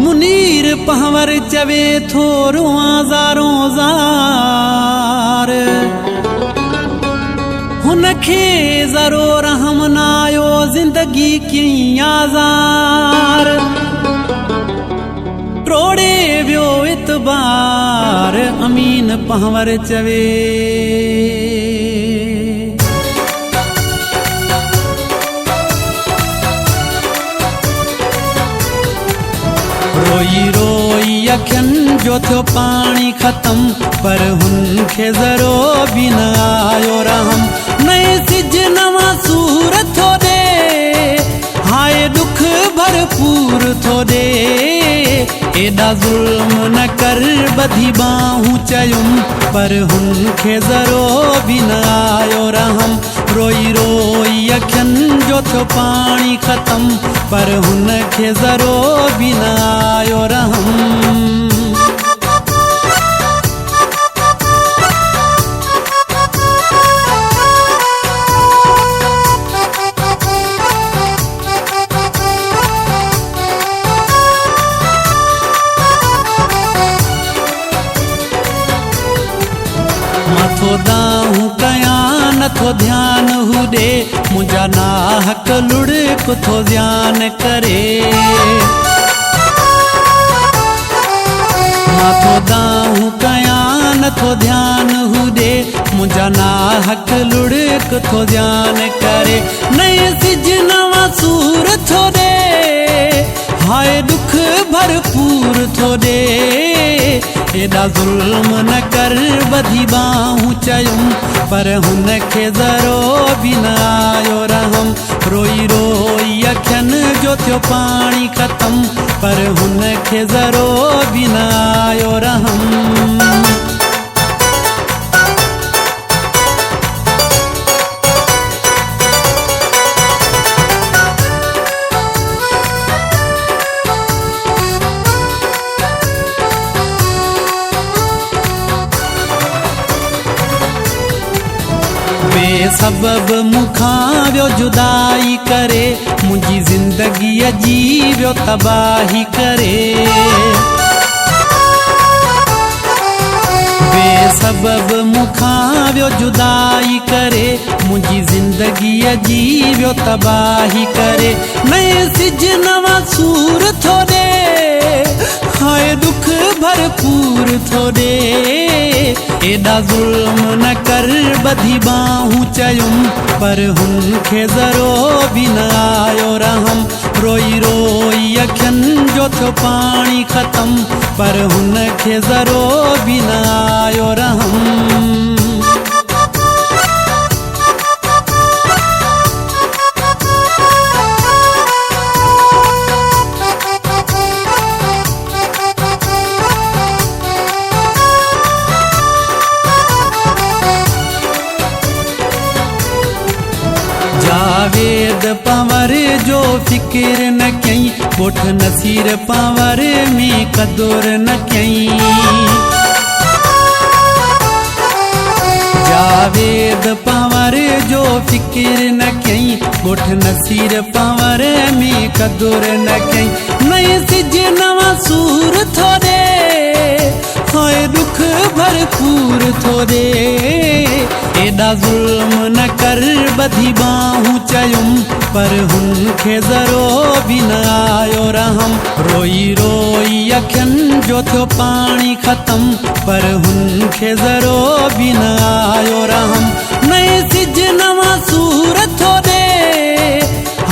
Munir power चवे थोरो ज़ारो ज़ार हुनखे ज़रो रहम नायो ज़िंदगी कीअं आज़ार टोड़े वियो इतबार अमीन पहवर चवे रोई रोई अखियुनि जो थियो पाणी ख़त्म पर हुनखे ज़रो बि न आयो रहम नए सिज नवां सूर थो ॾे हाय दुख भरपूर थो ॾे एॾा ज़ुल्म न कर ॿधी बाहूं चयुमि पर हुनखे ज़रो बि न आयो रहम रोई रोई अखियुनि जो थियो पाणी ख़त्म पर हुनखे ज़रो बि न आयो रहम मथो दाहूं कयां नथो ध्यान हुॾे मुंहिंजा नाहक लुड़क थो ध्यान करे मथो दाहूं कयां नथो ध्यान हुॾे मुंहिंजा नाहक लुड़क थो ध्यान करे नए सिज नवां सूर थो ॾे हाय दुख भरपूर थो ॾे एॾा ज़ुल्म न कर ॿधी बाहूं चयुमि पर हुनखे ज़रो बि न आयो रहम रोई रोई अखियुनि जो थियो पाणी ख़त्म पर हुनखे ज़रो बि न आयो रहम बेसबब मूंखां वियो जुदाई करे मुंहिंजी ज़िंदगीअ जी वियो तबाही करे बेसबब मूंखां वियो जुदाई करे मुंहिंजी ज़िंदगीअ जी वियो तबाही करे नए सिज नवां सूर थो ॾे हाय दुख भरपूर थो ॾे एॾा ज़ुल्म न कर ॿधी बाहूं चयुमि पर हुनखे ज़रो बि न आयो रहम रोई रोई अखियुनि जो थियो पाणी ख़त्म पर हुनखे ज़रो बि न आयो रहम जावेद पंवर जो फिक्र न कई ॻोठ नसीर पंवर में क़दुर न कई जावेद पंवर जो फिक्र न कई ॻोठ नसीर पंवर में क़दुर न कई नए सिज नवां सूर थो ॾे हाय दुख भरपूर थो ॾे एॾा ज़ुल्म न कर ॿधी बाहूं चयुमि पर हुनखे ज़रो बि न आयो रहम रोई रोई अखियुनि जो थियो पाणी ख़त्म पर हुनखे ज़रो बि न आयो रहम नए सिज नवां सूर थो ॾे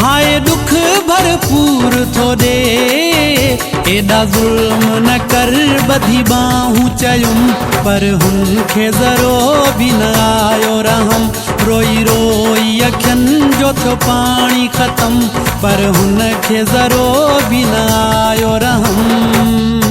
हाय दुख भरपूर थो ॾे एॾा ज़ुल्म न कर ॿधी बाहूं चयुमि पर हुनखे ज़रो बि न आयो रहम रोई रोई अखियुनि जो थियो पाणी ख़त्म पर हुनखे ज़रो बि न आयो रहम